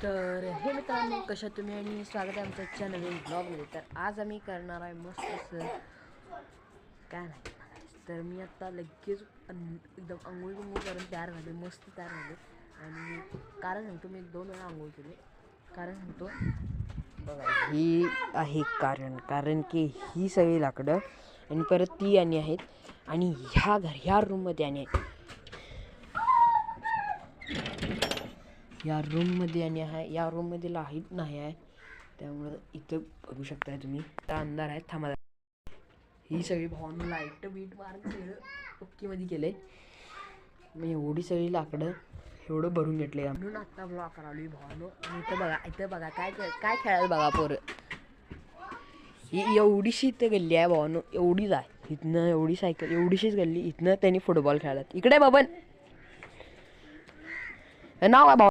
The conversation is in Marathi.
तर हे मित्रांनो, कशा तुम्ही आणि स्वागत आहे आमच्या आजच्या नवीन ब्लॉगमध्ये. तर आज आम्ही करणार आहे मस्त असं काय नाही, तर मी आता लगेच एकदम आंघोळ करून तयार झाले, मस्त तयार झाले. आणि कारण सांगतो, मी 2 वेळा आंघोळ केली. कारण सांगतो बघा, ही आहे कारण की ही सगळी लाकडं आणि परत ती आणि आहेत आणि ह्या रूममध्ये आणि आहेत. या रूममध्ये आणि आहे, या रूममध्ये लाईट नाही आहे, त्यामुळं इथं बघू शकताय तुम्ही. आता अंधार आहे, थांबा. ही सगळी भावानं लाईट बीट मारून सगळं ओकेमध्ये केलं आहे. मी एवढी सगळी लाकडं एवढं भरून घेतले म्हणून आत्ता ब्लॉग करावली भावानो. आणि इथं बघा काय खेळायला बघा पोरं. ही एवढीशी इथं गल्ली आहे भावानो, एवढीच आहे. इथनं एवढी सायकल, एवढीशीच गल्ली, इथनं त्यांनी फुटबॉल खेळायला. इकडे बाबन नाव आहे भाऊ.